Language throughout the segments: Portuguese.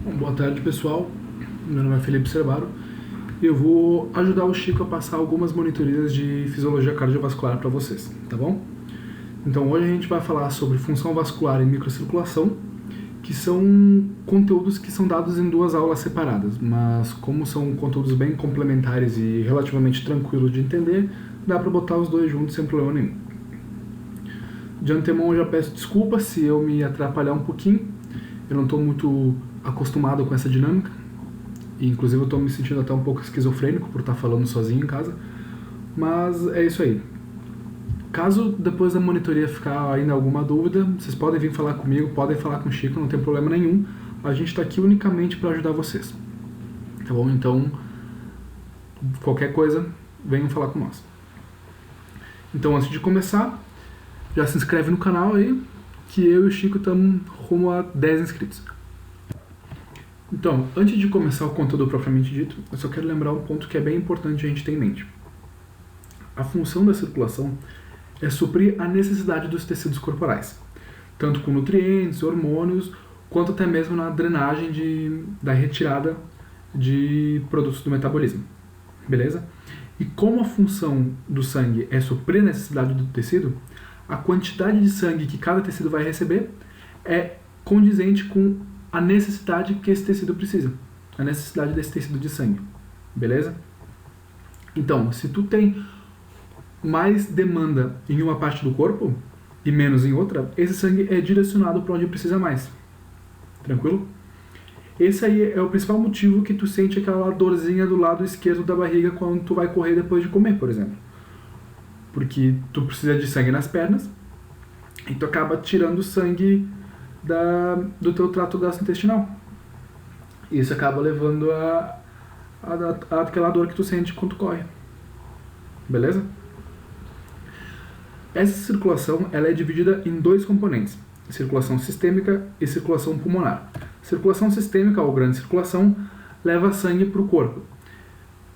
Bom, boa tarde, pessoal. Meu nome é Felipe Cerbaro e eu vou ajudar o Chico a passar algumas monitorias de fisiologia cardiovascular para vocês, tá bom? Então hoje a gente vai falar sobre função vascular e microcirculação, que são conteúdos que são dados em duas aulas separadas, mas como são conteúdos bem complementares e relativamente tranquilos de entender, dá para botar os dois juntos sem problema nenhum. De antemão eu já peço desculpas se eu me atrapalhar um pouquinho, eu não estou muito acostumado com essa dinâmica, e inclusive eu estou me sentindo até um pouco esquizofrênico por estar falando sozinho em casa, mas é isso aí. Caso depois da monitoria ficar ainda alguma dúvida, vocês podem vir falar comigo, podem falar com o Chico, não tem problema nenhum, a gente está aqui unicamente para ajudar vocês, tá bom? Então, qualquer coisa, venham falar com nós. Então, antes de começar, já se inscreve no canal aí, que eu e o Chico estamos rumo a 10 inscritos. Então, antes de começar o conteúdo propriamente dito, eu só quero lembrar um ponto que é bem importante a gente ter em mente. A função da circulação é suprir a necessidade dos tecidos corporais, tanto com nutrientes, hormônios, quanto até mesmo na drenagem da retirada de produtos do metabolismo. Beleza? E como a função do sangue é suprir a necessidade do tecido, a quantidade de sangue que cada tecido vai receber é condizente com a necessidade que esse tecido precisa, a necessidade desse tecido de sangue, beleza? Então, se tu tem mais demanda em uma parte do corpo e menos em outra, esse sangue é direcionado para onde precisa mais, tranquilo? Esse aí é o principal motivo que tu sente aquela dorzinha do lado esquerdo da barriga quando tu vai correr depois de comer, por exemplo. Porque tu precisa de sangue nas pernas e tu acaba tirando sangue do teu trato gastrointestinal. Isso acaba levando a aquela dor que tu sente quando tu corre. Beleza? Essa circulação ela é dividida em dois componentes: circulação sistêmica e circulação pulmonar. Circulação sistêmica, ou grande circulação, leva sangue para o corpo,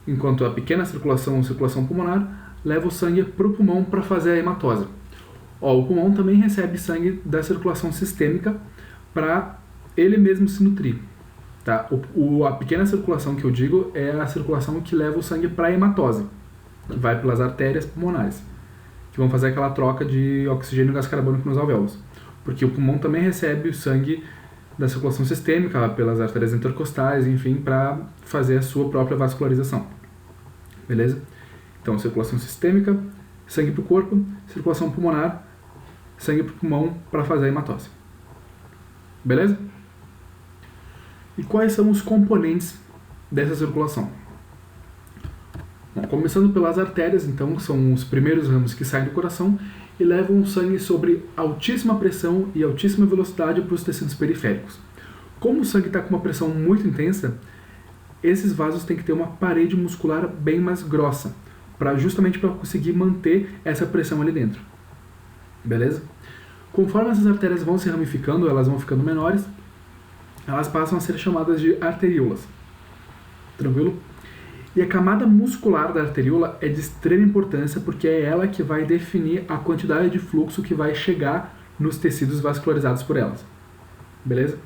enquanto a pequena circulação, ou circulação pulmonar, leva o sangue para o pulmão para fazer a hematose. O pulmão também recebe sangue da circulação sistêmica para ele mesmo se nutrir. Tá? A pequena circulação que eu digo é a circulação que leva o sangue para a hematose, que vai pelas artérias pulmonares, que vão fazer aquela troca de oxigênio e gás carbônico nos alvéolos. Porque o pulmão também recebe o sangue da circulação sistêmica pelas artérias intercostais, enfim, para fazer a sua própria vascularização. Beleza? Então, circulação sistêmica, sangue para o corpo; circulação pulmonar, sangue para o pulmão para fazer a hematose. Beleza? E quais são os componentes dessa circulação? Bom, começando pelas artérias, então, são os primeiros ramos que saem do coração e levam o sangue sobre altíssima pressão e altíssima velocidade para os tecidos periféricos. Como o sangue está com uma pressão muito intensa, esses vasos têm que ter uma parede muscular bem mais grossa, justamente para conseguir manter essa pressão ali dentro. Beleza? Conforme essas artérias vão se ramificando, elas vão ficando menores, elas passam a ser chamadas de arteríolas. Tranquilo? E a camada muscular da arteríola é de extrema importância porque é ela que vai definir a quantidade de fluxo que vai chegar nos tecidos vascularizados por elas. Beleza?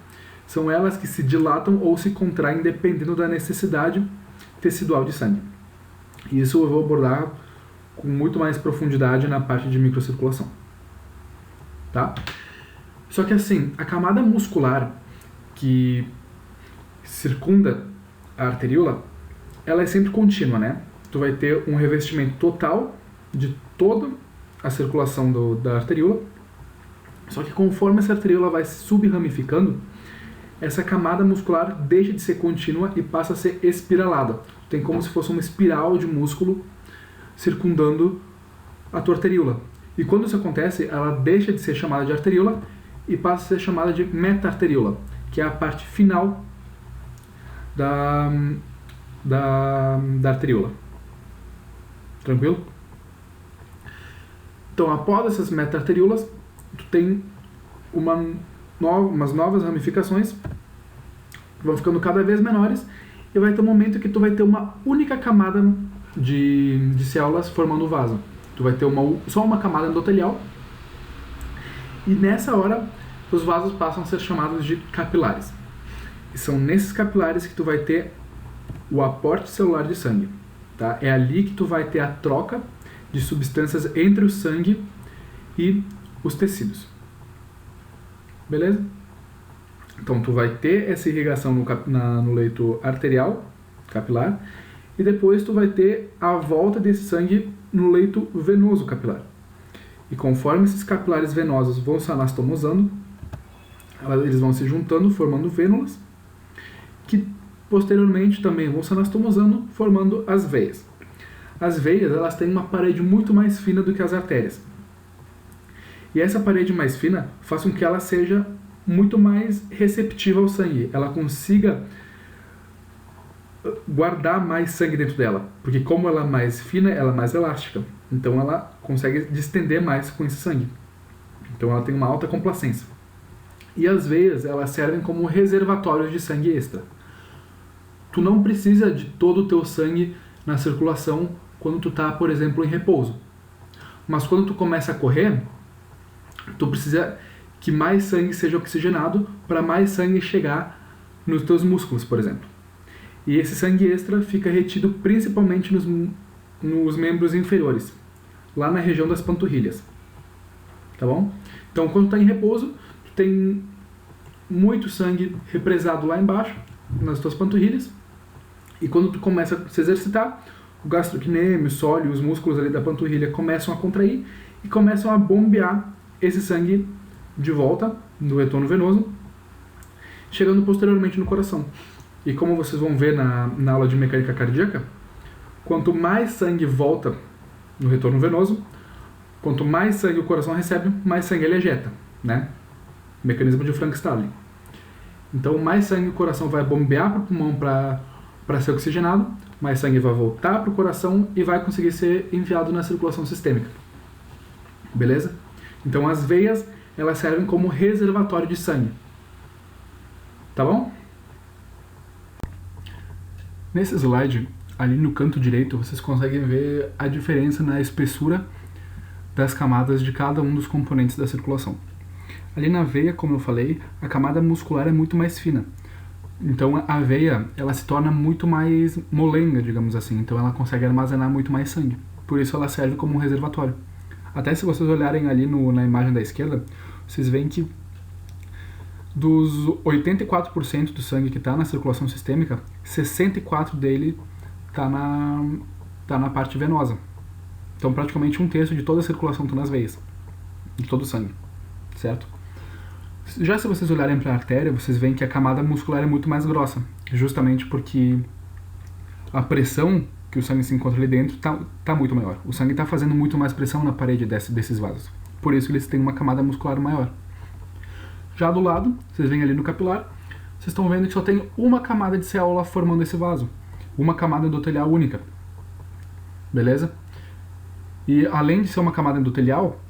São elas que se dilatam ou se contraem dependendo da necessidade tecidual de sangue. E isso eu vou abordar com muito mais profundidade na parte de microcirculação. Tá? Só que assim, a camada muscular que circunda a arteríola, ela é sempre contínua, né? Tu vai ter um revestimento total de toda a circulação da arteríola, só que conforme essa arteríola vai se subramificando, essa camada muscular deixa de ser contínua e passa a ser espiralada. Tem como se fosse uma espiral de músculo circundando a tua arteríola. E quando isso acontece, ela deixa de ser chamada de arteríola e passa a ser chamada de meta-arteríola, que é a parte final da arteríola. Tranquilo? Então, após essas meta-arteríolas, tu tem umas novas ramificações que vão ficando cada vez menores e vai ter um momento que tu vai ter uma única camada de células formando o vaso. Tu vai ter só uma camada endotelial e nessa hora os vasos passam a ser chamados de capilares. E são nesses capilares que tu vai ter o aporte celular de sangue. Tá? É ali que tu vai ter a troca de substâncias entre o sangue e os tecidos. Beleza? Então tu vai ter essa irrigação no leito arterial, capilar, e depois tu vai ter a volta desse sangue no leito venoso capilar. E conforme esses capilares venosos vão se anastomosando, eles vão se juntando, formando vênulas, que posteriormente também vão se anastomosando, formando as veias. As veias, elas têm uma parede muito mais fina do que as artérias. E essa parede mais fina faz com que ela seja muito mais receptiva ao sangue. Ela consiga guardar mais sangue dentro dela. Porque como ela é mais fina, ela é mais elástica. Então ela consegue distender mais com esse sangue. Então ela tem uma alta complacência. E as veias, elas servem como reservatórios de sangue extra. Tu não precisa de todo o teu sangue na circulação quando tu tá, por exemplo, em repouso. Mas quando tu começa a correr, tu precisa que mais sangue seja oxigenado para mais sangue chegar nos teus músculos, por exemplo. E esse sangue extra fica retido principalmente nos membros inferiores, lá na região das panturrilhas. Tá bom? Então, quando tu tá em repouso, tu tem muito sangue represado lá embaixo, nas tuas panturrilhas, e quando tu começa a se exercitar, o gastrocnêmio, o sóleo, os músculos ali da panturrilha começam a contrair e começam a bombear esse sangue de volta do retorno venoso, chegando posteriormente no coração. E como vocês vão ver na aula de mecânica cardíaca, quanto mais sangue volta no retorno venoso, quanto mais sangue o coração recebe, mais sangue ele ejeta, né? Mecanismo de Frank-Starling. Então, mais sangue o coração vai bombear para o pulmão para ser oxigenado, mais sangue vai voltar para o coração e vai conseguir ser enviado na circulação sistêmica. Beleza? Então, as veias, elas servem como reservatório de sangue. Tá bom? Nesse slide, ali no canto direito, vocês conseguem ver a diferença na espessura das camadas de cada um dos componentes da circulação. Ali na veia, como eu falei, a camada muscular é muito mais fina. Então a veia, ela se torna muito mais molenga, digamos assim. Então ela consegue armazenar muito mais sangue. Por isso ela serve como um reservatório. Até se vocês olharem ali na imagem da esquerda, vocês veem que dos 84% do sangue que está na circulação sistêmica, 64% dele está na parte venosa. Então praticamente 1/3 de toda a circulação está nas veias, de todo o sangue, certo? Já se vocês olharem para a artéria, vocês veem que a camada muscular é muito mais grossa, justamente porque a pressão que o sangue se encontra ali dentro tá muito maior. O sangue está fazendo muito mais pressão na parede desses vasos. Por isso eles têm uma camada muscular maior. Já do lado, vocês veem ali no capilar, vocês estão vendo que só tem uma camada de célula formando esse vaso. Uma camada endotelial única. Beleza? E além de ser uma camada endotelial,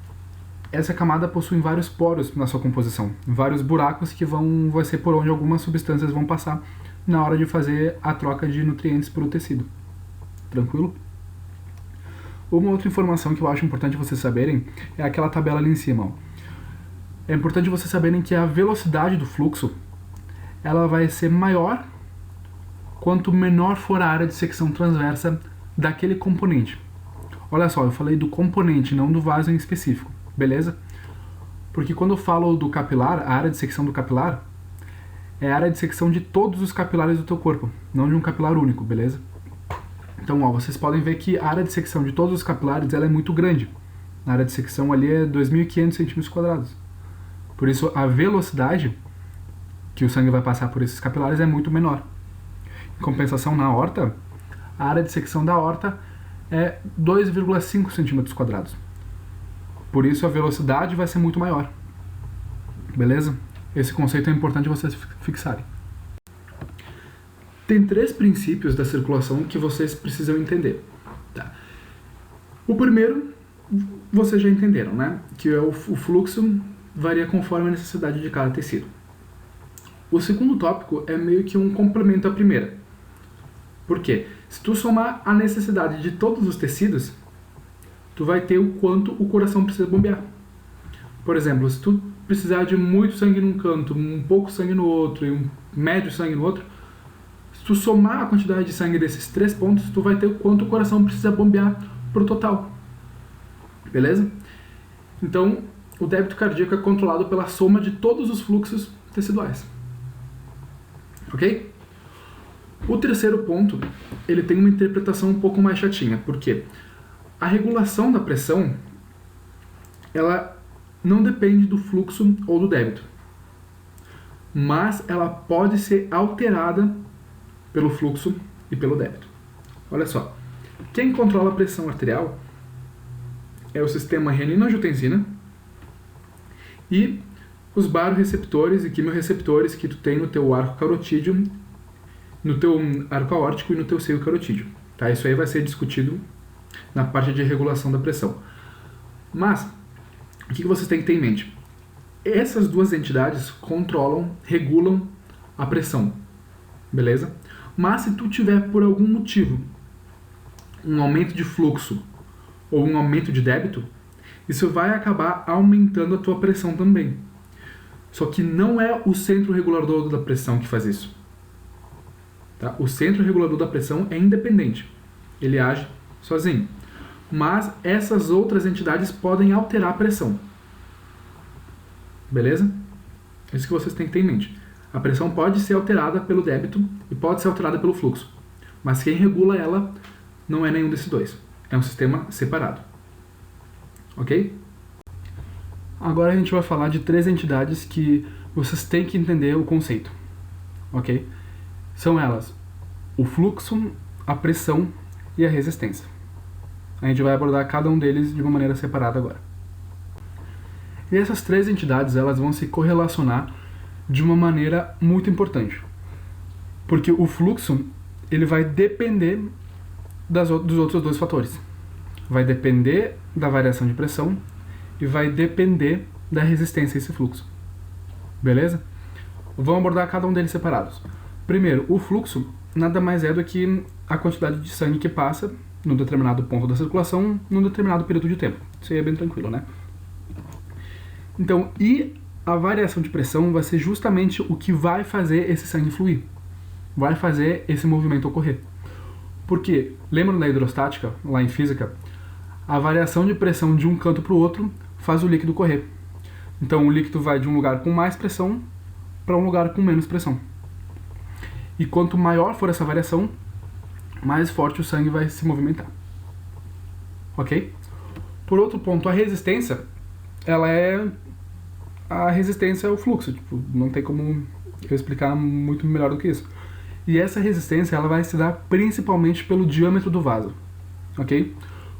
essa camada possui vários poros na sua composição. Vários buracos que vai ser por onde algumas substâncias vão passar na hora de fazer a troca de nutrientes para o tecido. Tranquilo? Uma outra informação que eu acho importante vocês saberem é aquela tabela ali em cima. Ó. É importante vocês saberem que a velocidade do fluxo ela vai ser maior quanto menor for a área de secção transversa daquele componente. Olha só, eu falei do componente, não do vaso em específico, beleza? Porque quando eu falo do capilar, a área de secção do capilar é a área de secção de todos os capilares do teu corpo, não de um capilar único, beleza? Então, ó, vocês podem ver que a área de secção de todos os capilares ela é muito grande. A área de secção ali é 2.500 cm². Por isso, a velocidade que o sangue vai passar por esses capilares é muito menor. Em compensação, na aorta, a área de secção da aorta é 2,5 cm². Por isso, a velocidade vai ser muito maior. Beleza? Esse conceito é importante vocês fixarem. Tem 3 princípios da circulação que vocês precisam entender. Tá? O primeiro, vocês já entenderam, né? Que é o fluxo varia conforme a necessidade de cada tecido. O segundo tópico é meio que um complemento à primeira. Por quê? Se tu somar a necessidade de todos os tecidos, tu vai ter o quanto o coração precisa bombear. Por exemplo, se tu precisar de muito sangue num canto, um pouco sangue no outro e um médio sangue no outro, se tu somar a quantidade de sangue desses 3 pontos, tu vai ter o quanto o coração precisa bombear pro total. Beleza? Então, o débito cardíaco é controlado pela soma de todos os fluxos teciduais. Ok? O terceiro ponto, ele tem uma interpretação um pouco mais chatinha, porque a regulação da pressão, ela não depende do fluxo ou do débito, mas ela pode ser alterada pelo fluxo e pelo débito. Olha só, quem controla a pressão arterial é o sistema renina-angiotensina e os barorreceptores e quimiorreceptores que tu tem no teu arco carotídeo, no teu arco aórtico e no teu seio carotídeo. Tá? Isso aí vai ser discutido na parte de regulação da pressão. Mas, o que vocês têm que ter em mente? Essas duas entidades regulam a pressão, beleza? Mas se tu tiver, por algum motivo, um aumento de fluxo ou um aumento de débito, isso vai acabar aumentando a tua pressão também. Só que não é o centro regulador da pressão que faz isso. Tá? O centro regulador da pressão é independente. Ele age sozinho. Mas essas outras entidades podem alterar a pressão. Beleza? É isso que vocês têm que ter em mente. A pressão pode ser alterada pelo débito e pode ser alterada pelo fluxo. Mas quem regula ela não é nenhum desses dois. É um sistema separado. Ok? Agora a gente vai falar de 3 entidades que vocês têm que entender o conceito. Ok? São elas o fluxo, a pressão e a resistência. A gente vai abordar cada um deles de uma maneira separada agora. E essas 3 entidades, elas vão se correlacionar de uma maneira muito importante. Porque o fluxo, ele vai depender dos outros 2 fatores. Vai depender da variação de pressão e vai depender da resistência a esse fluxo. Beleza? Vamos abordar cada um deles separados. Primeiro, o fluxo nada mais é do que a quantidade de sangue que passa num determinado ponto da circulação num determinado período de tempo. Isso aí é bem tranquilo, né? Então, e a variação de pressão vai ser justamente o que vai fazer esse sangue fluir. Vai fazer esse movimento ocorrer. Porque, lembra da hidrostática, lá em física? A variação de pressão de um canto para o outro faz o líquido correr. Então, o líquido vai de um lugar com mais pressão para um lugar com menos pressão. E quanto maior for essa variação, mais forte o sangue vai se movimentar. Ok? Por outro ponto, a resistência, a resistência é o fluxo. Tipo, não tem como eu explicar muito melhor do que isso. E essa resistência, ela vai se dar principalmente pelo diâmetro do vaso. Ok?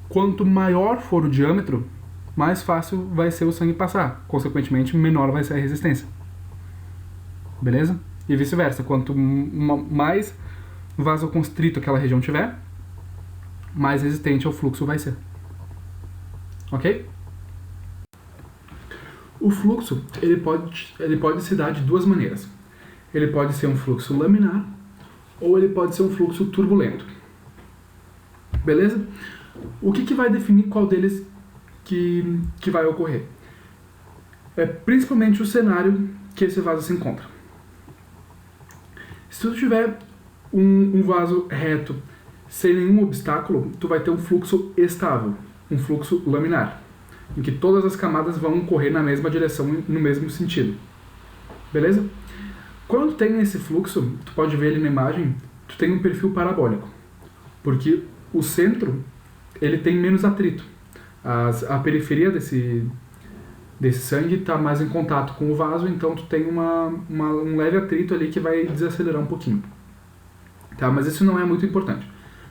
Quanto maior for o diâmetro, mais fácil vai ser o sangue passar. Consequentemente, menor vai ser a resistência. Beleza? E vice-versa. Quanto mais vasoconstrito aquela região tiver, mais resistente ao fluxo vai ser. Ok? O fluxo, ele pode se dar de 2 maneiras. Ele pode ser um fluxo laminar ou ele pode ser um fluxo turbulento. Beleza? O que vai definir qual deles que vai ocorrer? É principalmente o cenário que esse vaso se encontra. Se tu tiver um vaso reto sem nenhum obstáculo, tu vai ter um fluxo estável, um fluxo laminar, em que todas as camadas vão correr na mesma direção e no mesmo sentido. Beleza? Quando tem esse fluxo, tu pode ver ele na imagem, tu tem um perfil parabólico, porque o centro ele tem menos atrito. A periferia desse sangue está mais em contato com o vaso, então tu tem um leve atrito ali que vai desacelerar um pouquinho. Tá? Mas isso não é muito importante.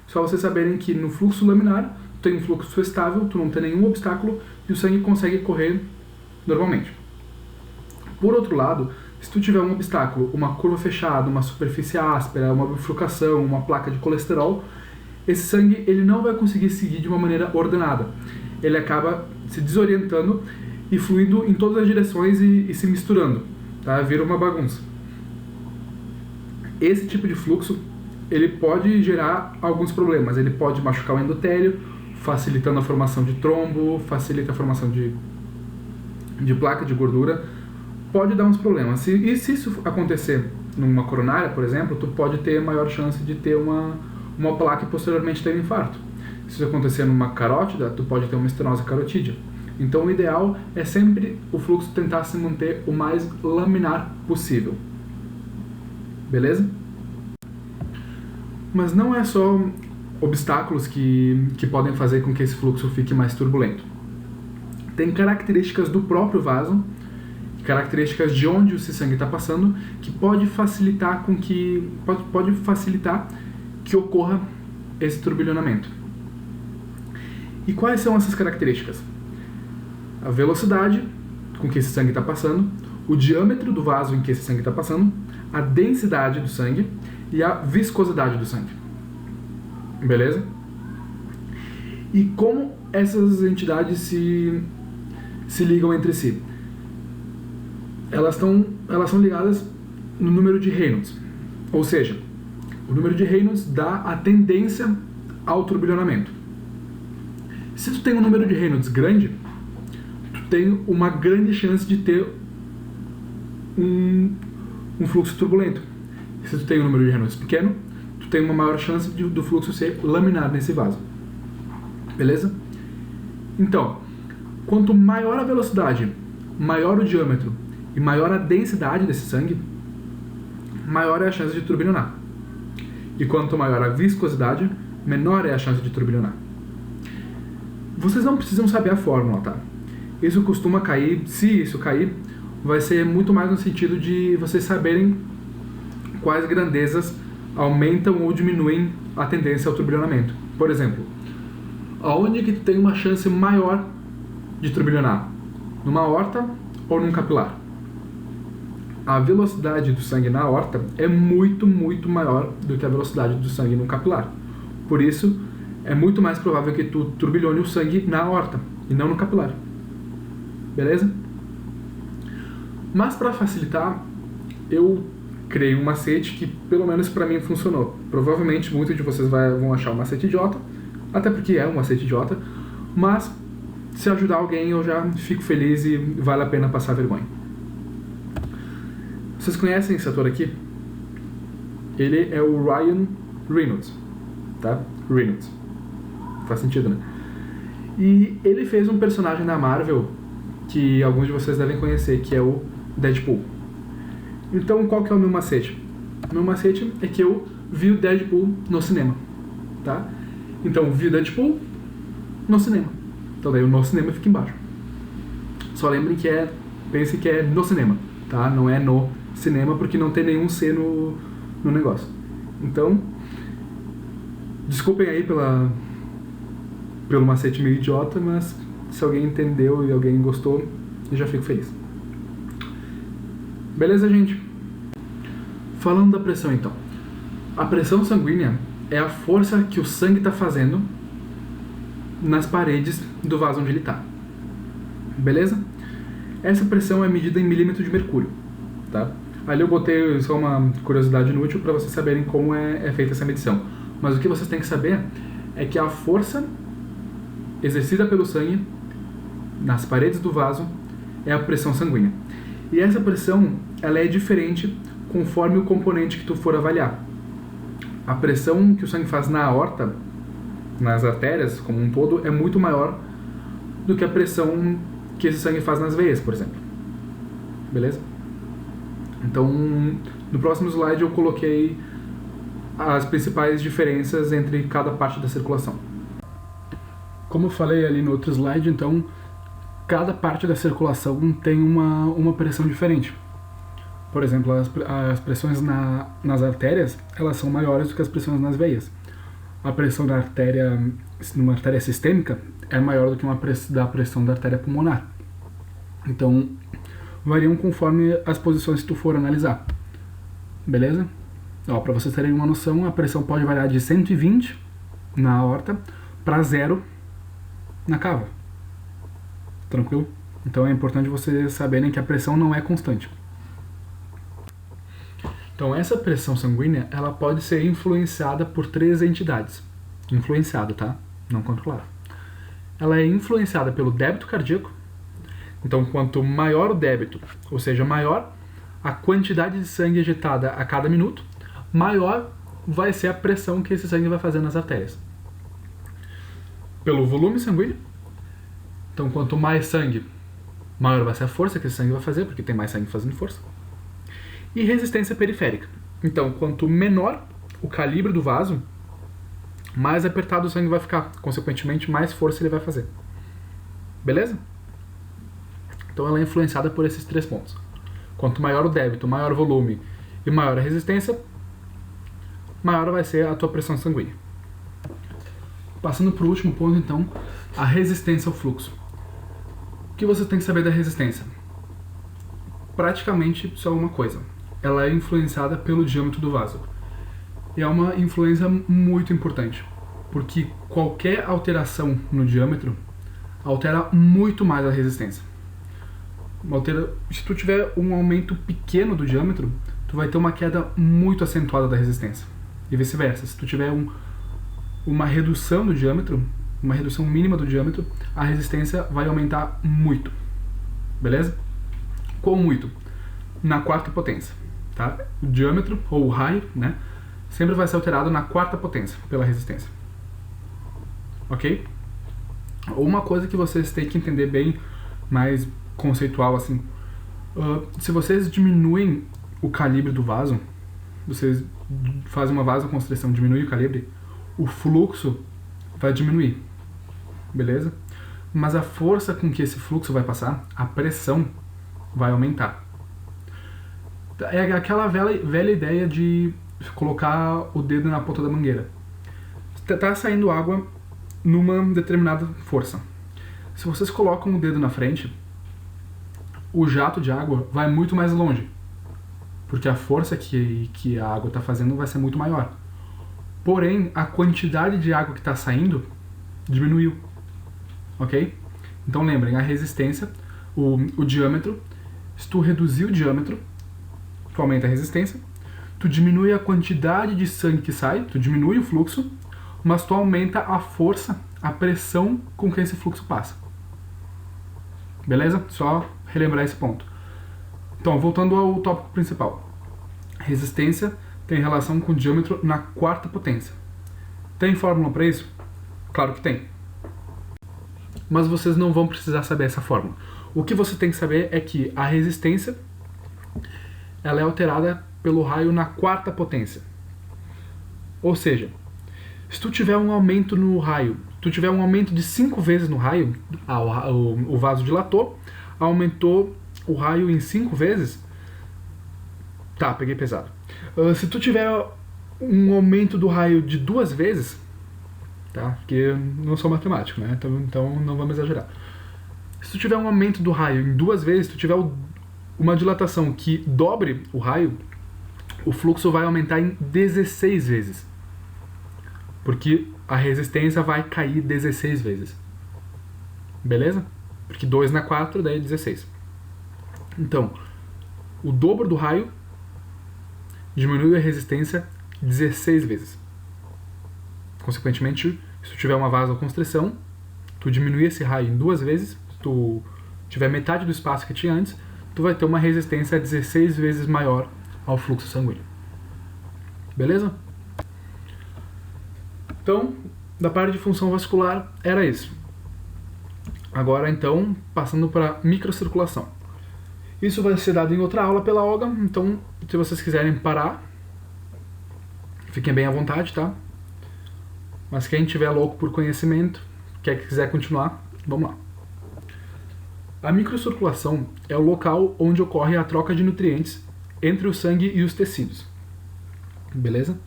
Só vocês saberem que no fluxo laminar, tu tem um fluxo estável, tu não tem nenhum obstáculo e o sangue consegue correr normalmente. Por outro lado, se tu tiver um obstáculo, uma curva fechada, uma superfície áspera, uma bifurcação, uma placa de colesterol, esse sangue ele não vai conseguir seguir de uma maneira ordenada. Ele acaba se desorientando e fluindo em todas as direções e se misturando, tá? Vira uma bagunça. Esse tipo de fluxo ele pode gerar alguns problemas. Ele pode machucar o endotélio, facilitando a formação de trombo, facilita a formação de placa de gordura, pode dar uns problemas. E se isso acontecer numa coronária, por exemplo, tu pode ter maior chance de ter uma placa e posteriormente ter um infarto. Se isso acontecer numa carótida, tu pode ter uma estenose carotídea. Então o ideal é sempre o fluxo tentar se manter o mais laminar possível. Beleza? Mas não é só obstáculos que podem fazer com que esse fluxo fique mais turbulento. Tem características do próprio vaso, características de onde esse sangue está passando, que pode facilitar que ocorra esse turbilhonamento. E quais são essas características? A velocidade com que esse sangue está passando, o diâmetro do vaso em que esse sangue está passando, a densidade do sangue e a viscosidade do sangue. Beleza? E como essas entidades se ligam entre si? Elas são ligadas no número de Reynolds. Ou seja, o número de Reynolds dá a tendência ao turbilhonamento. Se tu tem um número de Reynolds grande, tu tem uma grande chance de ter um fluxo turbulento. Se tu tem um número de Reynolds pequeno, tu tem uma maior chance do fluxo ser laminar nesse vaso. Beleza? Então, quanto maior a velocidade, maior o diâmetro e maior a densidade desse sangue, maior é a chance de turbilhonar. E quanto maior a viscosidade, menor é a chance de turbilhonar. Vocês não precisam saber a fórmula, tá? Isso costuma cair, se isso cair, vai ser muito mais no sentido de vocês saberem quais grandezas aumentam ou diminuem a tendência ao turbilhonamento. Por exemplo, aonde que tu tem uma chance maior de turbilhonar? Numa aorta ou num capilar? A velocidade do sangue na aorta é muito, muito maior do que a velocidade do sangue no capilar. Por isso, é muito mais provável que tu turbilhone o sangue na aorta e não no capilar. Beleza? Mas para facilitar, eu criei um macete que pelo menos para mim funcionou. Provavelmente muitos de vocês vão achar um macete idiota, até porque é um macete idiota, mas se ajudar alguém eu já fico feliz e vale a pena passar vergonha. Vocês conhecem esse ator aqui? Ele é o Ryan Reynolds, tá? Reynolds. Faz sentido, né? E ele fez um personagem da Marvel que alguns de vocês devem conhecer, que é o Deadpool. Então, qual que é o meu macete? O meu macete é que eu vi o Deadpool no cinema, tá? Então, vi o Deadpool no cinema. Então, daí o no cinema fica embaixo. Só lembrem que pensem que é no cinema, tá? Não é no cinema, porque não tem nenhum C no negócio. Então, desculpem aí pelo macete meio idiota, mas se alguém entendeu e alguém gostou, eu já fico feliz. Beleza, gente? Falando da pressão, então. A pressão sanguínea é a força que o sangue está fazendo nas paredes do vaso onde ele está. Beleza? Essa pressão é medida em milímetro de mercúrio, tá? Ali eu botei só uma curiosidade inútil para vocês saberem como é feita essa medição. Mas o que vocês têm que saber é que a força exercida pelo sangue nas paredes do vaso é a pressão sanguínea. E essa pressão, ela é diferente conforme o componente que tu for avaliar. A pressão que o sangue faz na aorta, nas artérias como um todo, é muito maior do que a pressão que esse sangue faz nas veias, por exemplo. Beleza? Então, no próximo slide eu coloquei as principais diferenças entre cada parte da circulação. Como eu falei ali no outro slide, então, cada parte da circulação tem uma pressão diferente. Por exemplo, as pressões nas artérias, elas são maiores do que as pressões nas veias. A pressão da artéria, numa artéria sistêmica, é maior do que da pressão da artéria pulmonar. Então, variam conforme as posições que tu for analisar. Beleza? Para vocês terem uma noção, a pressão pode variar de 120 na aorta para 0 na cava. Tranquilo? Então é importante vocês saberem que a pressão não é constante. Então essa pressão sanguínea, ela pode ser influenciada por 3 entidades. Influenciada, tá? Não controlada. Ela é influenciada pelo débito cardíaco, Então, quanto maior o débito, ou seja, maior a quantidade de sangue ejetada a cada minuto, maior vai ser a pressão que esse sangue vai fazer nas artérias. Pelo volume sanguíneo, então quanto mais sangue, maior vai ser a força que esse sangue vai fazer, porque tem mais sangue fazendo força. E resistência periférica. Então, quanto menor o calibre do vaso, mais apertado o sangue vai ficar. Consequentemente, mais força ele vai fazer. Beleza? Então ela é influenciada por esses 3 pontos. Quanto maior o débito, maior o volume e maior a resistência, maior vai ser a tua pressão sanguínea. Passando para o último ponto, então, a resistência ao fluxo. O que você tem que saber da resistência? Praticamente só uma coisa. Ela é influenciada pelo diâmetro do vaso. E é uma influência muito importante, porque qualquer alteração no diâmetro altera muito mais a resistência. Se tu tiver um aumento pequeno do diâmetro, tu vai ter uma queda muito acentuada da resistência. E vice-versa. Se tu tiver uma redução do diâmetro, uma redução mínima do diâmetro, a resistência vai aumentar muito. Beleza? Qual muito? Na 4ª potência. Tá? O diâmetro, ou o raio, né, sempre vai ser alterado na 4ª potência pela resistência. Ok? Uma coisa que vocês têm que entender bem, mais conceitual assim, se vocês diminuem o calibre do vaso, vocês fazem uma vasoconstrição, diminui o calibre, o fluxo vai diminuir, beleza? Mas a força com que esse fluxo vai passar, a pressão vai aumentar. É aquela velha ideia de colocar o dedo na ponta da mangueira. Tá saindo água numa determinada força. Se vocês colocam o dedo na frente, o jato de água vai muito mais longe, porque a força que a água está fazendo vai ser muito maior. Porém, a quantidade de água que está saindo diminuiu. Ok? Então lembrem, a resistência, o diâmetro, se tu reduzir o diâmetro, tu aumenta a resistência, tu diminui a quantidade de sangue que sai, tu diminui o fluxo, mas tu aumenta a força, a pressão com que esse fluxo passa. Beleza? Só relembrar esse ponto. Então, voltando ao tópico principal. Resistência tem relação com o diâmetro na 4ª potência. Tem fórmula para isso? Claro que tem. Mas vocês não vão precisar saber essa fórmula. O que você tem que saber é que a resistência ela é alterada pelo raio na 4ª potência. Ou seja, se tu tiver um aumento no raio, tu tiver um aumento de 5 vezes no raio, o vaso dilatou, aumentou o raio em 5 vezes, tá, peguei pesado. Se tu tiver um aumento do raio de 2 vezes, tá, porque eu não sou matemático, né, então não vamos exagerar. Se tu tiver um aumento do raio em 2 vezes, se tu tiver uma dilatação que dobre o raio, o fluxo vai aumentar em 16 vezes. Porque a resistência vai cair 16 vezes. Beleza? Porque 2 na 4 daí é 16. Então, o dobro do raio diminui a resistência 16 vezes. Consequentemente, se tu tiver uma vasoconstrição, tu diminui esse raio em 2 vezes, se tu tiver metade do espaço que tinha antes, tu vai ter uma resistência 16 vezes maior ao fluxo sanguíneo. Beleza? Então, da parte de função vascular, era isso. Agora, então, passando para microcirculação. Isso vai ser dado em outra aula pela Olga, então, se vocês quiserem parar, fiquem bem à vontade, tá? Mas quem tiver louco por conhecimento, quiser continuar, vamos lá. A microcirculação é o local onde ocorre a troca de nutrientes entre o sangue e os tecidos. Beleza?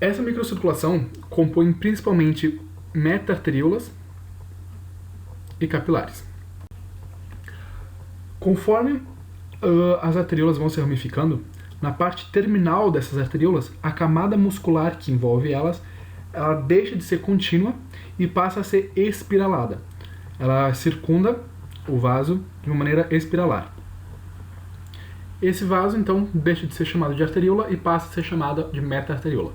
Essa microcirculação compõe principalmente meta-arteríolas e capilares. Conforme as arteríolas vão se ramificando, na parte terminal dessas arteríolas, a camada muscular que envolve elas, ela deixa de ser contínua e passa a ser espiralada. Ela circunda o vaso de uma maneira espiralar. Esse vaso, então, deixa de ser chamado de arteríola e passa a ser chamada de meta-arteríola.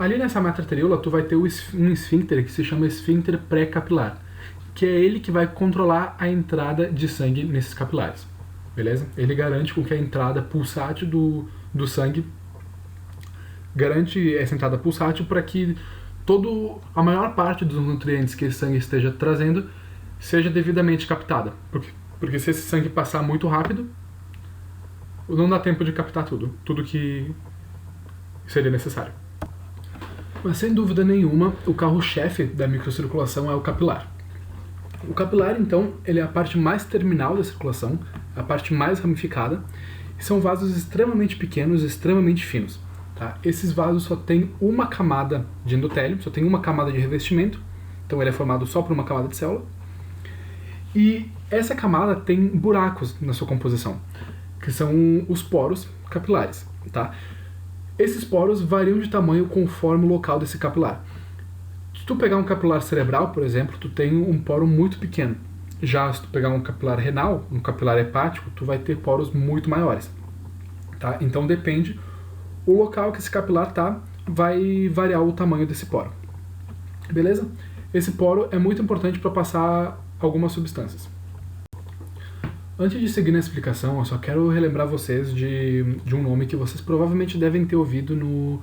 Ali nessa metatríola, tu vai ter um esfíncter que se chama esfíncter pré-capilar, que é ele que vai controlar a entrada de sangue nesses capilares, beleza? Ele garante com que a entrada pulsátil do sangue, garante essa entrada pulsátil para que a maior parte dos nutrientes que esse sangue esteja trazendo seja devidamente captada, porque se esse sangue passar muito rápido, não dá tempo de captar tudo que seria necessário. Mas sem dúvida nenhuma, o carro-chefe da microcirculação é o capilar. O capilar, então, ele é a parte mais terminal da circulação, a parte mais ramificada, e são vasos extremamente pequenos, extremamente finos. Tá? Esses vasos só têm uma camada de endotélio, só tem uma camada de revestimento, então ele é formado só por uma camada de célula, e essa camada tem buracos na sua composição, que são os poros capilares. Tá? Esses poros variam de tamanho conforme o local desse capilar. Se tu pegar um capilar cerebral, por exemplo, tu tem um poro muito pequeno. Já se tu pegar um capilar renal, um capilar hepático, tu vai ter poros muito maiores. Tá? Então depende, o local que esse capilar tá, vai variar o tamanho desse poro. Beleza? Esse poro é muito importante para passar algumas substâncias. Antes de seguir na explicação, eu só quero relembrar vocês de um nome que vocês provavelmente devem ter ouvido no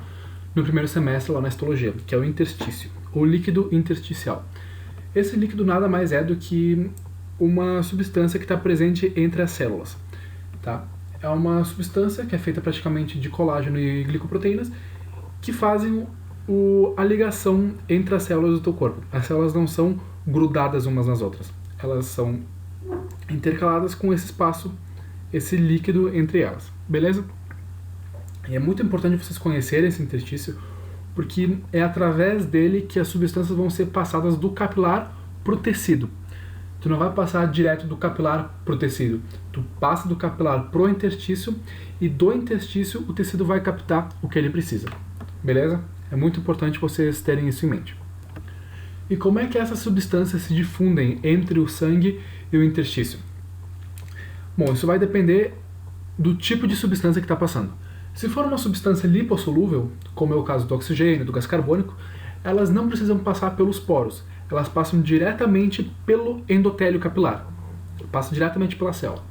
primeiro semestre lá na histologia, que é o interstício, ou líquido intersticial. Esse líquido nada mais é do que uma substância que está presente entre as células. Tá? É uma substância que é feita praticamente de colágeno e glicoproteínas que fazem a ligação entre as células do teu corpo. As células não são grudadas umas nas outras, elas são intercaladas com esse espaço, esse líquido entre elas, beleza? E é muito importante vocês conhecerem esse interstício, porque é através dele que as substâncias vão ser passadas do capilar para o tecido. Tu não vai passar direto do capilar para o tecido, tu passa do capilar pro interstício, e do interstício o tecido vai captar o que ele precisa, beleza? É muito importante vocês terem isso em mente. E como é que essas substâncias se difundem entre o sangue e o interstício? Bom, isso vai depender do tipo de substância que está passando. Se for uma substância lipossolúvel, como é o caso do oxigênio, do gás carbônico, elas não precisam passar pelos poros, elas passam diretamente pelo endotélio capilar, passam diretamente pela célula.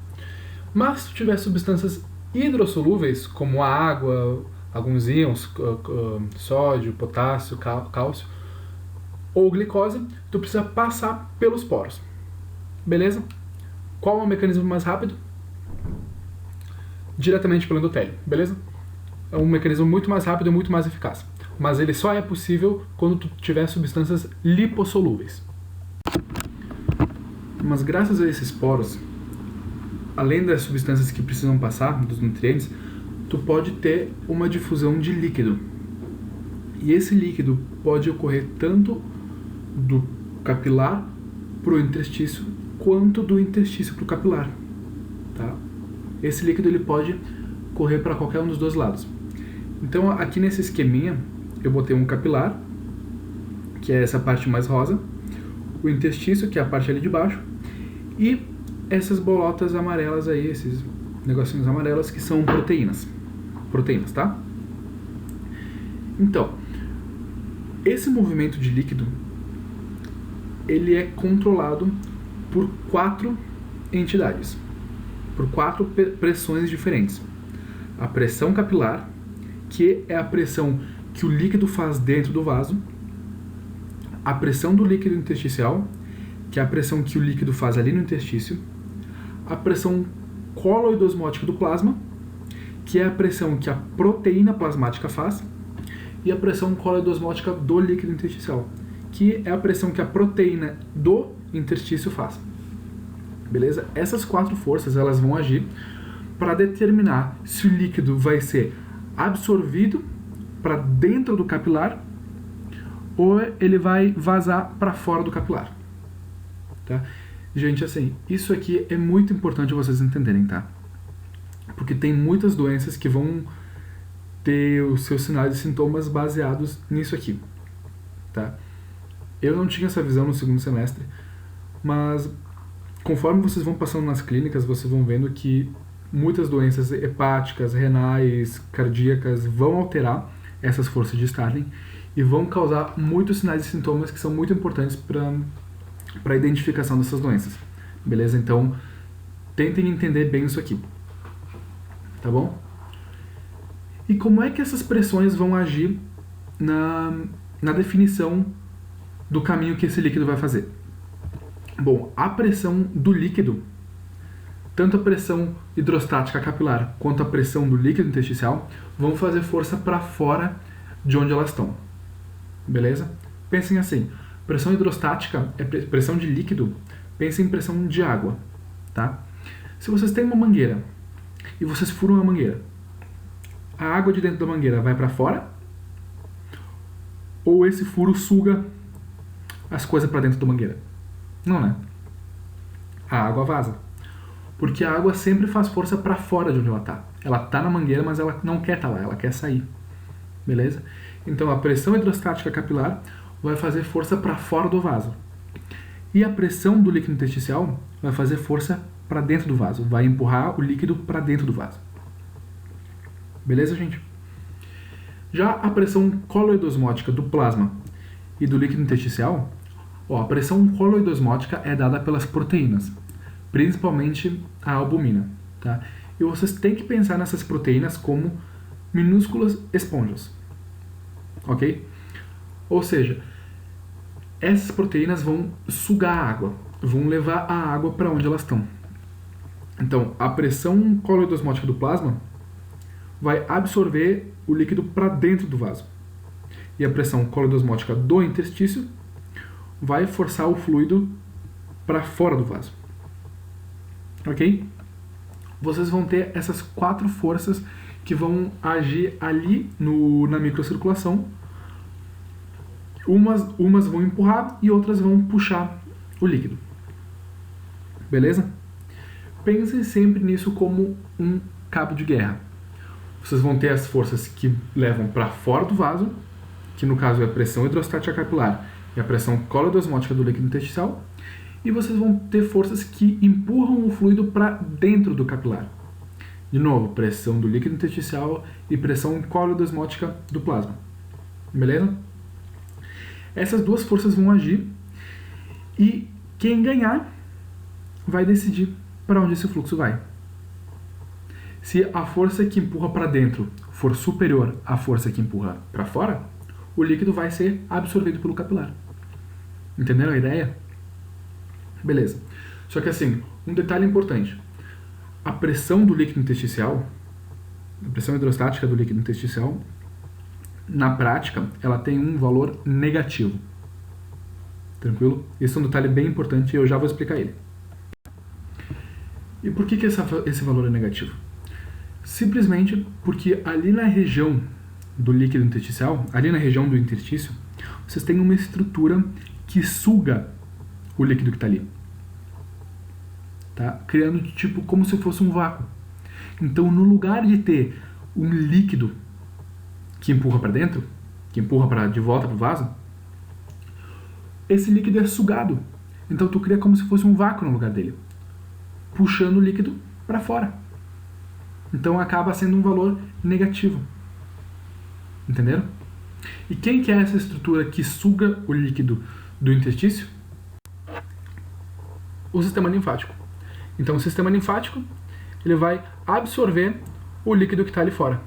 Mas se tiver substâncias hidrossolúveis, como a água, alguns íons, sódio, potássio, cálcio, ou glicose, tu precisa passar pelos poros. Beleza? Qual é o mecanismo mais rápido? Diretamente pelo endotélio, beleza? É um mecanismo muito mais rápido e muito mais eficaz. Mas ele só é possível quando tu tiver substâncias lipossolúveis. Mas graças a esses poros, além das substâncias que precisam passar, dos nutrientes, tu pode ter uma difusão de líquido. E esse líquido pode ocorrer tanto do capilar para o interstício, quanto do interstício para o capilar. Tá? Esse líquido ele pode correr para qualquer um dos dois lados. Então aqui nesse esqueminha eu botei um capilar, que é essa parte mais rosa, o interstício, que é a parte ali de baixo, e essas bolotas amarelas aí, esses negocinhos amarelos que são proteínas, tá? Então, esse movimento de líquido ele é controlado por 4 entidades, por 4 pressões diferentes. A pressão capilar, que é a pressão que o líquido faz dentro do vaso, a pressão do líquido intersticial, que é a pressão que o líquido faz ali no interstício, a pressão coloidosmótica do plasma, que é a pressão que a proteína plasmática faz, e a pressão coloidosmótica do líquido intersticial, que é a pressão que a proteína do interstício faz. Beleza? Essas 4 forças elas vão agir para determinar se o líquido vai ser absorvido para dentro do capilar ou ele vai vazar para fora do capilar. Tá? Gente, assim, isso aqui é muito importante vocês entenderem, tá? Porque tem muitas doenças que vão ter os seus sinais e sintomas baseados nisso aqui, tá? Eu não tinha essa visão no segundo semestre, mas conforme vocês vão passando nas clínicas, vocês vão vendo que muitas doenças hepáticas, renais, cardíacas vão alterar essas forças de Starling e vão causar muitos sinais e sintomas que são muito importantes para a identificação dessas doenças. Beleza? Então, tentem entender bem isso aqui. Tá bom? E como é que essas pressões vão agir na definição do caminho que esse líquido vai fazer? Bom, a pressão do líquido, tanto a pressão hidrostática capilar quanto a pressão do líquido intersticial, vão fazer força para fora de onde elas estão. Beleza? Pensem assim, pressão hidrostática é pressão de líquido, pensem em pressão de água, tá? Se vocês têm uma mangueira e vocês furam a mangueira, a água de dentro da mangueira vai para fora? Ou esse furo suga as coisas para dentro da mangueira? Não, né? A água vaza. Porque a água sempre faz força para fora de onde ela tá. Ela tá na mangueira, mas ela não quer estar lá, ela quer sair. Beleza? Então a pressão hidrostática capilar vai fazer força para fora do vaso. E a pressão do líquido intersticial vai fazer força para dentro do vaso, vai empurrar o líquido para dentro do vaso. Beleza, gente? Já a pressão coloidosmótica do plasma e do líquido intersticial, a pressão coloidosmótica é dada pelas proteínas, principalmente a albumina, tá? E vocês têm que pensar nessas proteínas como minúsculas esponjas, ok? Ou seja, essas proteínas vão sugar a água, vão levar a água para onde elas estão. Então, a pressão coloidosmótica do plasma vai absorver o líquido para dentro do vaso. E a pressão coloidosmótica do interstício vai forçar o fluido para fora do vaso. Ok? Vocês vão ter essas 4 forças que vão agir ali na microcirculação. Umas vão empurrar e outras vão puxar o líquido. Beleza? Pensem sempre nisso como um cabo de guerra. Vocês vão ter as forças que levam para fora do vaso, que no caso é a pressão hidrostática capilar e a pressão coloidosmótica do líquido intersticial, e vocês vão ter forças que empurram o fluido para dentro do capilar. De novo, pressão do líquido intersticial e pressão coloidosmótica do plasma. Beleza? Essas duas forças vão agir e quem ganhar vai decidir para onde esse fluxo vai. Se a força que empurra para dentro for superior à força que empurra para fora, o líquido vai ser absorvido pelo capilar. Entenderam a ideia? Beleza. Só que assim, um detalhe importante. A pressão do líquido intersticial, a pressão hidrostática do líquido intersticial, na prática, ela tem um valor negativo. Tranquilo? Esse é um detalhe bem importante e eu já vou explicar ele. E por que esse valor é negativo? Simplesmente porque ali na região do líquido intersticial, ali na região do interstício, vocês têm uma estrutura que suga o líquido que está ali. Tá? Criando tipo como se fosse um vácuo. Então, no lugar de ter um líquido que empurra para dentro, que empurra de volta para o vaso, esse líquido é sugado. Então, tu cria como se fosse um vácuo no lugar dele, puxando o líquido para fora. Então, acaba sendo um valor negativo. Entenderam? E quem que é essa estrutura que suga o líquido do interstício? O sistema linfático. Então, o sistema linfático ele vai absorver o líquido que está ali fora.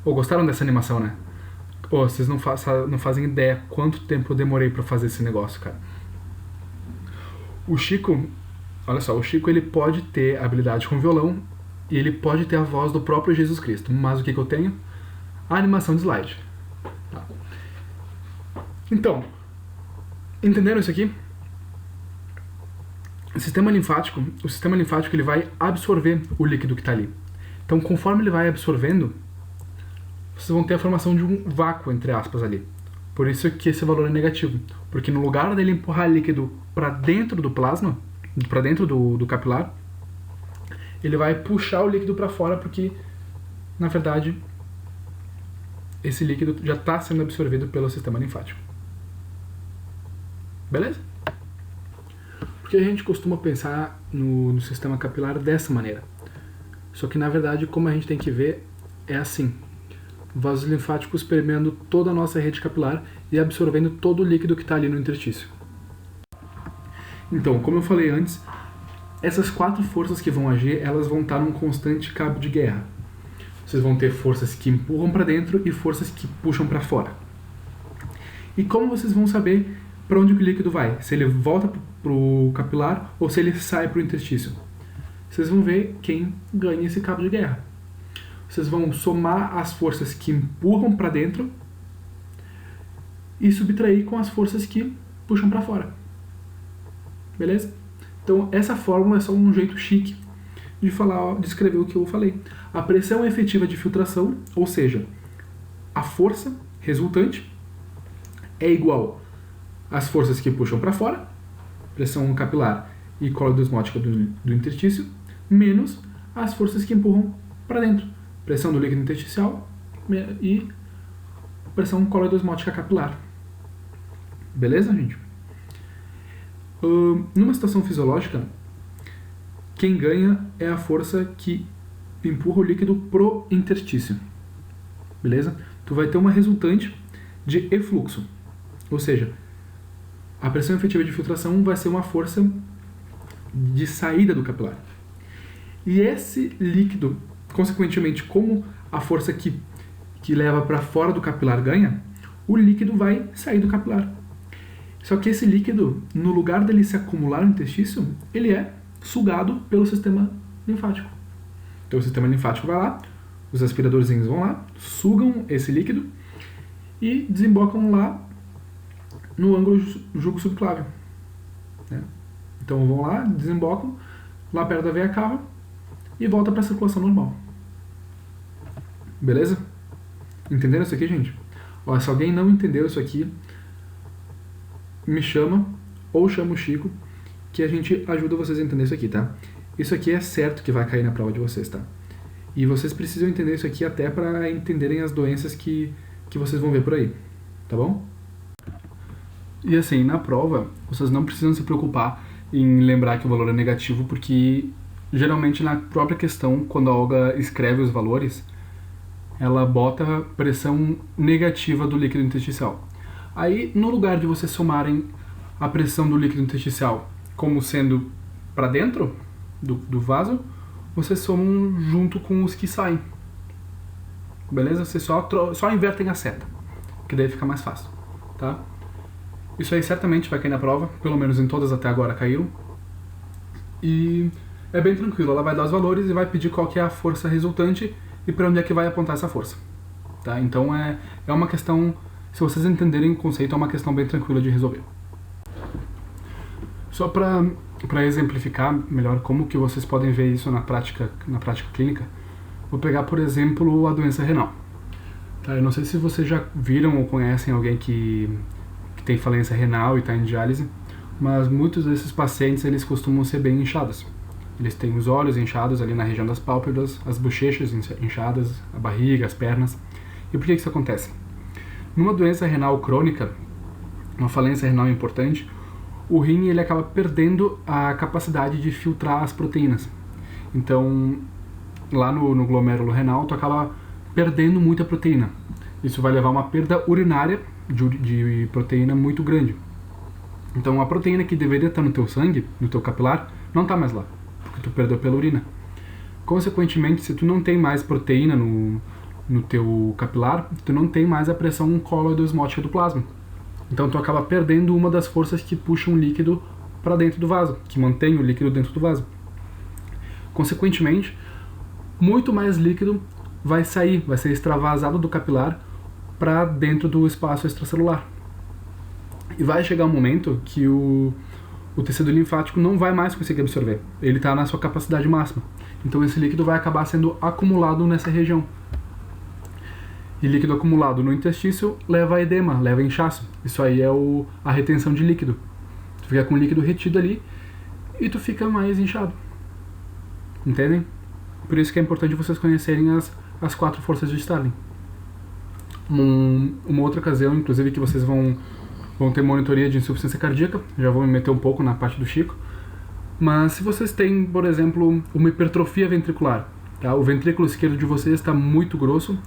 Gostaram dessa animação, né? Vocês não fazem ideia quanto tempo eu demorei para fazer esse negócio, cara. O Chico, olha só, o Chico ele pode ter habilidade com violão e ele pode ter a voz do próprio Jesus Cristo. Mas o que eu tenho? A animação de slide. Tá. Então, entenderam isso aqui? O sistema linfático ele vai absorver o líquido que está ali. Então, conforme ele vai absorvendo, vocês vão ter a formação de um vácuo, entre aspas, ali. Por isso que esse valor é negativo. Porque no lugar dele empurrar líquido para dentro do plasma, para dentro do capilar, ele vai puxar o líquido para fora porque, na verdade, esse líquido já está sendo absorvido pelo sistema linfático. Beleza? Porque a gente costuma pensar no sistema capilar dessa maneira. Só que, na verdade, como a gente tem que ver, é assim. vasos linfáticos permeando toda a nossa rede capilar e absorvendo todo o líquido que está ali no interstício. Então, como eu falei antes, essas 4 forças que vão agir, elas vão estar num constante cabo de guerra. Vocês vão ter forças que empurram para dentro e forças que puxam para fora. E como vocês vão saber para onde o líquido vai? Se ele volta para o capilar ou se ele sai para o interstício? Vocês vão ver quem ganha esse cabo de guerra. Vocês vão somar as forças que empurram para dentro e subtrair com as forças que puxam para fora. Beleza? Então essa fórmula é só um jeito chique de falar, de escrever o que eu falei. A pressão efetiva de filtração, ou seja, a força resultante é igual às forças que puxam para fora, pressão capilar e coloidosmótica do interstício, menos as forças que empurram para dentro, pressão do líquido intersticial e pressão coloidosmótica capilar. Beleza, gente? Numa situação fisiológica, quem ganha é a força que empurra o líquido pro interstício. Beleza? Tu vai ter uma resultante de efluxo. Ou seja, a pressão efetiva de filtração vai ser uma força de saída do capilar. E esse líquido, consequentemente, como a força que leva para fora do capilar ganha, o líquido vai sair do capilar. Só que esse líquido, no lugar dele se acumular no interstício, ele é sugado pelo sistema linfático. Então o sistema linfático vai lá, os aspiradorzinhos vão lá, sugam esse líquido e desembocam lá no ângulo jugo subclávio. Né? Então vão lá, desembocam lá perto da veia cava e volta para a circulação normal. Beleza? Entenderam isso aqui, gente? Ó, se alguém não entendeu isso aqui, me chama ou chama o Chico, que a gente ajuda vocês a entender isso aqui, tá? Isso aqui é certo que vai cair na prova de vocês, tá? E vocês precisam entender isso aqui até para entenderem as doenças que vocês vão ver por aí, tá bom? E assim, na prova, vocês não precisam se preocupar em lembrar que o valor é negativo, porque geralmente na própria questão, quando a Olga escreve os valores, ela bota pressão negativa do líquido intersticial. Aí, no lugar de vocês somarem a pressão do líquido intersticial como sendo para dentro do vaso, vocês somam junto com os que saem. Beleza? Vocês só invertem a seta, que daí fica mais fácil, tá? Isso aí certamente vai cair na prova, pelo menos em todas até agora caíram. E é bem tranquilo, ela vai dar os valores e vai pedir qual que é a força resultante e para onde é que vai apontar essa força. Tá? Então é uma questão, se vocês entenderem o conceito, é uma questão bem tranquila de resolver. Só para exemplificar melhor como que vocês podem ver isso na prática clínica, vou pegar, por exemplo, a doença renal. Tá? Eu não sei se vocês já viram ou conhecem alguém que tem falência renal e está em diálise, mas muitos desses pacientes eles costumam ser bem inchados. Eles têm os olhos inchados ali na região das pálpebras, as bochechas inchadas, a barriga, as pernas. E por que isso acontece? Numa doença renal crônica, uma falência renal importante, o rim ele acaba perdendo a capacidade de filtrar as proteínas. Então, lá no glomérulo renal, tu acaba perdendo muita proteína. Isso vai levar a uma perda urinária de proteína muito grande. Então, a proteína que deveria estar no teu sangue, no teu capilar, não está mais lá, porque tu perdeu pela urina. Consequentemente, se tu não tem mais proteína no teu capilar, tu não tem mais a pressão coloidosmótica do plasma. Então tu acaba perdendo uma das forças que puxam o líquido para dentro do vaso, que mantém o líquido dentro do vaso. Consequentemente, muito mais líquido vai ser extravasado do capilar para dentro do espaço extracelular. E vai chegar um momento que o tecido linfático não vai mais conseguir absorver. Ele está na sua capacidade máxima. Então esse líquido vai acabar sendo acumulado nessa região. E líquido acumulado no interstício leva a edema, leva a inchaço. Isso aí é a retenção de líquido. Tu fica com o líquido retido ali e tu fica mais inchado. Entendem? Por isso que é importante vocês conhecerem as 4 forças de Starling. Uma outra ocasião, inclusive, que vocês vão ter monitoria de insuficiência cardíaca, já vou me meter um pouco na parte do Chico, mas se vocês têm, por exemplo, uma hipertrofia ventricular, tá? O ventrículo esquerdo de vocês está muito grosso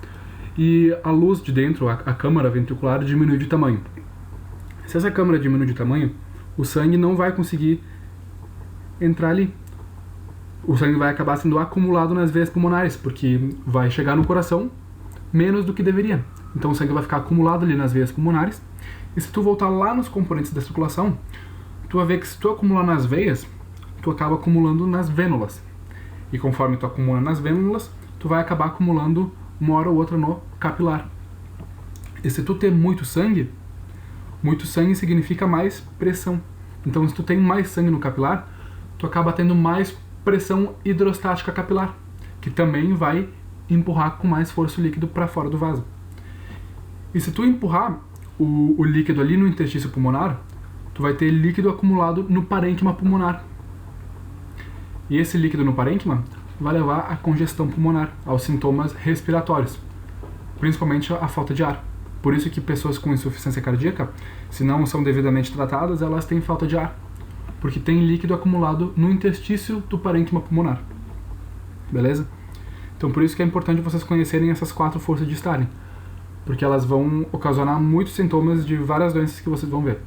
e a luz de dentro, a câmara ventricular, diminui de tamanho. Se essa câmara diminui de tamanho, o sangue não vai conseguir entrar ali. O sangue vai acabar sendo acumulado nas veias pulmonares, porque vai chegar no coração menos do que deveria. Então o sangue vai ficar acumulado ali nas veias pulmonares. E se tu voltar lá nos componentes da circulação, tu vai ver que se tu acumular nas veias, tu acaba acumulando nas vênulas. E conforme tu acumula nas vênulas, tu vai acabar acumulando uma hora ou outra no capilar. E se tu ter muito sangue significa mais pressão. Então se tu tem mais sangue no capilar, tu acaba tendo mais pressão hidrostática capilar, que também vai empurrar com mais força o líquido para fora do vaso. E se tu empurrar o líquido ali no interstício pulmonar, tu vai ter líquido acumulado no parênquima pulmonar. E esse líquido no parênquima vai levar à congestão pulmonar, aos sintomas respiratórios, principalmente a falta de ar. Por isso que pessoas com insuficiência cardíaca, se não são devidamente tratadas, elas têm falta de ar, porque tem líquido acumulado no interstício do parênquima pulmonar. Beleza? Então por isso que é importante vocês conhecerem essas 4 forças de Stalin, porque elas vão ocasionar muitos sintomas de várias doenças que vocês vão ver.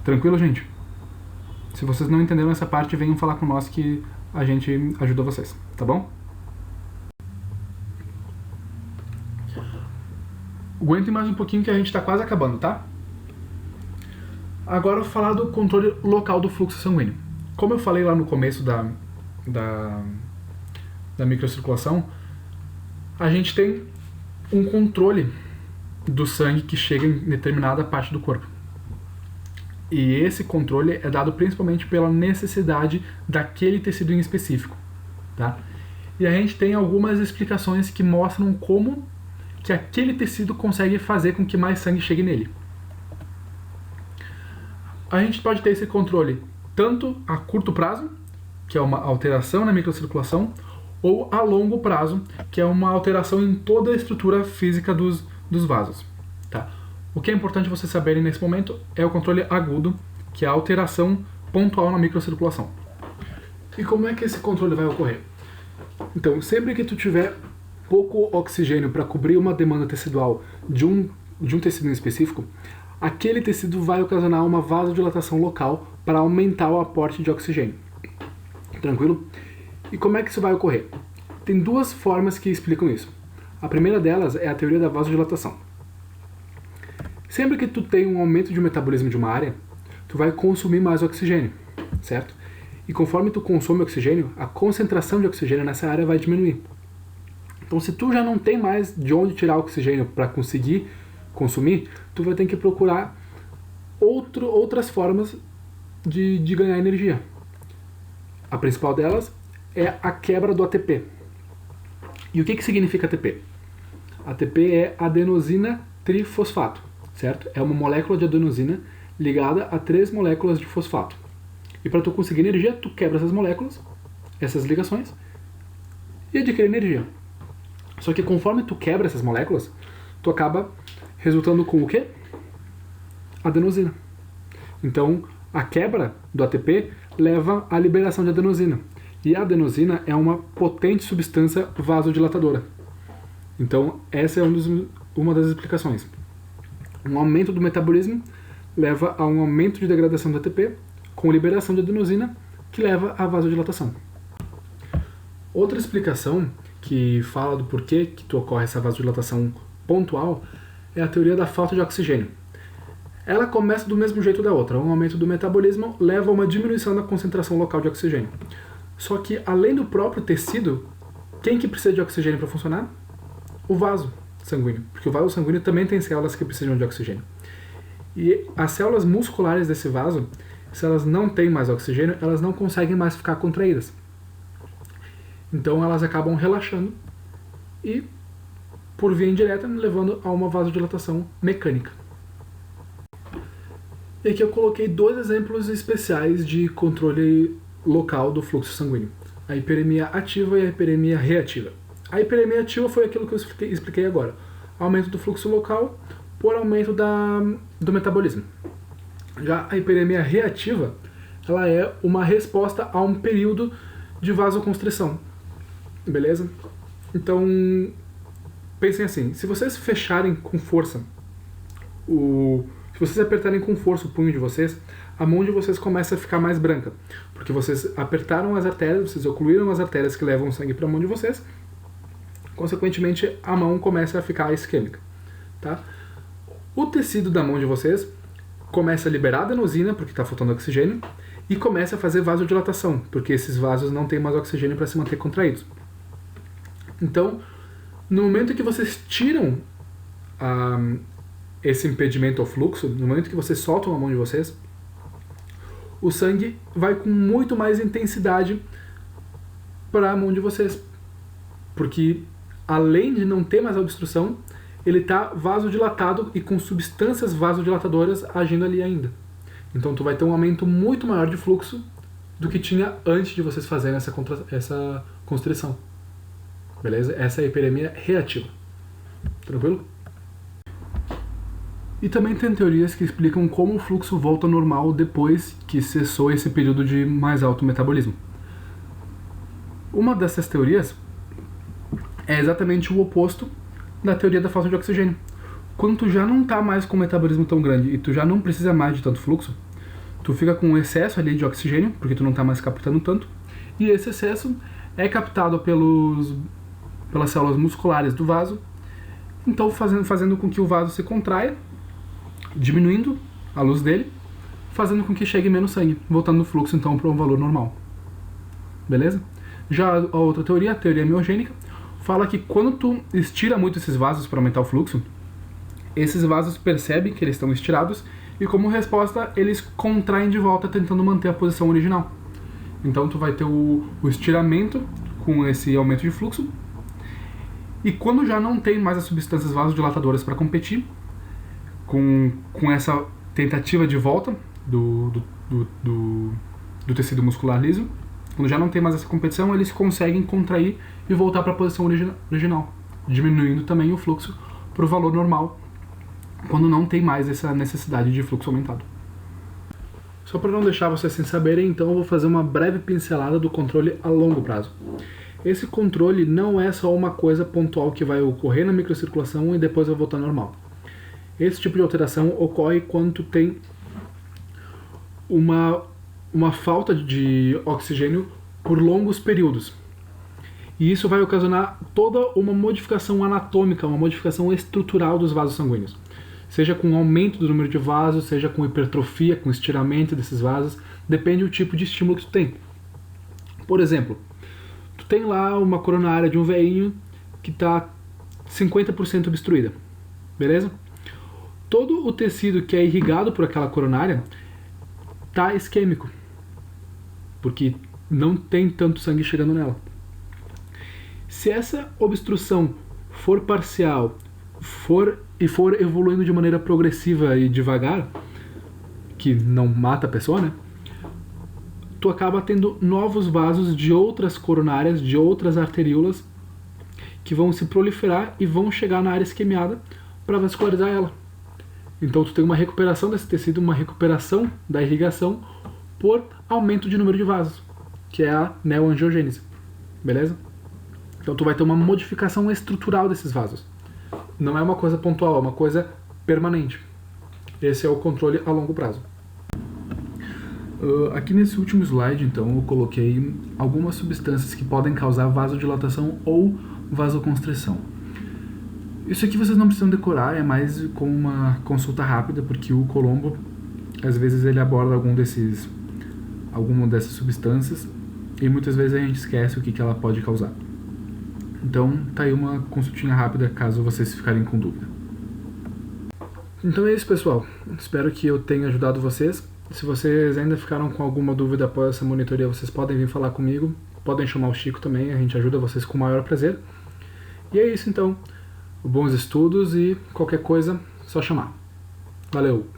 Tranquilo, gente? Se vocês não entenderam essa parte, venham falar com nós que a gente ajuda vocês, tá bom? Aguentem mais um pouquinho que a gente tá quase acabando, tá? Agora eu vou falar do controle local do fluxo sanguíneo. Como eu falei lá no começo da microcirculação, a gente tem um controle do sangue que chega em determinada parte do corpo. E esse controle é dado principalmente pela necessidade daquele tecido em específico, tá? E a gente tem algumas explicações que mostram como que aquele tecido consegue fazer com que mais sangue chegue nele. A gente pode ter esse controle tanto a curto prazo, que é uma alteração na microcirculação, ou a longo prazo, que é uma alteração em toda a estrutura física dos vasos, tá? O que é importante vocês saberem nesse momento é o controle agudo, que é a alteração pontual na microcirculação. E como é que esse controle vai ocorrer? Então, sempre que tu tiver pouco oxigênio para cobrir uma demanda tecidual de um tecido em específico, aquele tecido vai ocasionar uma vasodilatação local para aumentar o aporte de oxigênio. Tranquilo? E como é que isso vai ocorrer? Tem 2 formas que explicam isso. A primeira delas é a teoria da vasodilatação. Sempre que tu tem um aumento de metabolismo de uma área, tu vai consumir mais oxigênio, certo? E conforme tu consome oxigênio, a concentração de oxigênio nessa área vai diminuir. Então se tu já não tem mais de onde tirar oxigênio para conseguir consumir, tu vai ter que procurar outras formas de ganhar energia. A principal delas é a quebra do ATP. E o que significa ATP? ATP é adenosina trifosfato, certo? É uma molécula de adenosina ligada a 3 moléculas de fosfato. E para tu conseguir energia, tu quebra essas moléculas, essas ligações, e adquire energia. Só que conforme tu quebra essas moléculas, tu acaba resultando com o quê? Adenosina. Então, a quebra do ATP leva à liberação de adenosina. E a adenosina é uma potente substância vasodilatadora. Então, essa é uma das explicações. Um aumento do metabolismo leva a um aumento de degradação do ATP, com liberação de adenosina, que leva à vasodilatação. Outra explicação que fala do porquê que ocorre essa vasodilatação pontual é a teoria da falta de oxigênio. Ela começa do mesmo jeito da outra. Um aumento do metabolismo leva a uma diminuição da concentração local de oxigênio. Só que, além do próprio tecido, quem que precisa de oxigênio para funcionar? O vaso sanguíneo. Porque o vaso sanguíneo também tem células que precisam de oxigênio. E as células musculares desse vaso, se elas não têm mais oxigênio, elas não conseguem mais ficar contraídas. Então elas acabam relaxando e, por via indireta, levando a uma vasodilatação mecânica. E aqui eu coloquei 2 exemplos especiais de controle local do fluxo sanguíneo. A hiperemia ativa e a hiperemia reativa. A hiperemia ativa foi aquilo que eu expliquei agora. Aumento do fluxo local por aumento do metabolismo. Já a hiperemia reativa, ela é uma resposta a um período de vasoconstrição. Beleza? Então, pensem assim, se vocês fecharem com força, se vocês apertarem com força o punho de vocês, a mão de vocês começa a ficar mais branca, porque vocês apertaram as artérias, vocês ocluíram as artérias que levam o sangue para a mão de vocês, consequentemente a mão começa a ficar isquêmica, tá? O tecido da mão de vocês começa a liberar adenosina, porque está faltando oxigênio, e começa a fazer vasodilatação, porque esses vasos não têm mais oxigênio para se manter contraídos. Então, no momento que vocês tiram esse impedimento ao fluxo, no momento que vocês soltam a mão de vocês, o sangue vai com muito mais intensidade para a mão de vocês. Porque, além de não ter mais a obstrução, ele está vasodilatado e com substâncias vasodilatadoras agindo ali ainda. Então tu vai ter um aumento muito maior de fluxo do que tinha antes de vocês fazerem essa constrição. Beleza? Essa é a hiperemia reativa. Tranquilo? E também tem teorias que explicam como o fluxo volta ao normal depois que cessou esse período de mais alto metabolismo. Uma dessas teorias é exatamente o oposto da teoria da falta de oxigênio. Quando tu já não está mais com um metabolismo tão grande e tu já não precisa mais de tanto fluxo, tu fica com um excesso ali de oxigênio, porque tu não está mais captando tanto, e esse excesso é captado pelas células musculares do vaso, então fazendo com que o vaso se contraia, diminuindo a luz dele, fazendo com que chegue menos sangue, voltando o fluxo então para um valor normal. Beleza? Já a outra teoria, a teoria miogênica, fala que quando tu estira muito esses vasos para aumentar o fluxo, esses vasos percebem que eles estão estirados e, como resposta, eles contraem de volta tentando manter a posição original. Então tu vai ter o estiramento com esse aumento de fluxo, e quando já não tem mais as substâncias vasodilatadoras para competir com essa tentativa de volta do tecido muscular liso, quando já não tem mais essa competição, eles conseguem contrair e voltar para a posição original, diminuindo também o fluxo para o valor normal, quando não tem mais essa necessidade de fluxo aumentado. Só para não deixar vocês sem saberem, então eu vou fazer uma breve pincelada do controle a longo prazo. Esse controle não é só uma coisa pontual que vai ocorrer na microcirculação e depois vai voltar normal. Esse tipo de alteração ocorre quando tu tem uma falta de oxigênio por longos períodos. E isso vai ocasionar toda uma modificação anatômica, uma modificação estrutural dos vasos sanguíneos. Seja com aumento do número de vasos, seja com hipertrofia, com estiramento desses vasos, depende do tipo de estímulo que tu tem. Por exemplo, tu tem lá uma coronária de um velhinho que está 50% obstruída, beleza? Todo o tecido que é irrigado por aquela coronária está isquêmico, porque não tem tanto sangue chegando nela. Se essa obstrução for parcial, for evoluindo de maneira progressiva e devagar, que não mata a pessoa, né? Tu acaba tendo novos vasos de outras coronárias, de outras arteríolas, que vão se proliferar e vão chegar na área isquemiada para vascularizar ela. Então tu tem uma recuperação desse tecido, uma recuperação da irrigação por aumento de número de vasos, que é a neoangiogênese, beleza? Então tu vai ter uma modificação estrutural desses vasos. Não é uma coisa pontual, é uma coisa permanente. Esse é o controle a longo prazo. Aqui nesse último slide, então, eu coloquei algumas substâncias que podem causar vasodilatação ou vasoconstrição. Isso aqui vocês não precisam decorar, é mais como uma consulta rápida, porque o Colombo, às vezes, ele aborda alguma dessas substâncias e muitas vezes a gente esquece o que ela pode causar. Então, tá aí uma consultinha rápida, caso vocês ficarem com dúvida. Então é isso, pessoal. Espero que eu tenha ajudado vocês. Se vocês ainda ficaram com alguma dúvida após essa monitoria, vocês podem vir falar comigo. Podem chamar o Chico também, a gente ajuda vocês com o maior prazer. E é isso, então. Bons estudos e qualquer coisa, só chamar. Valeu!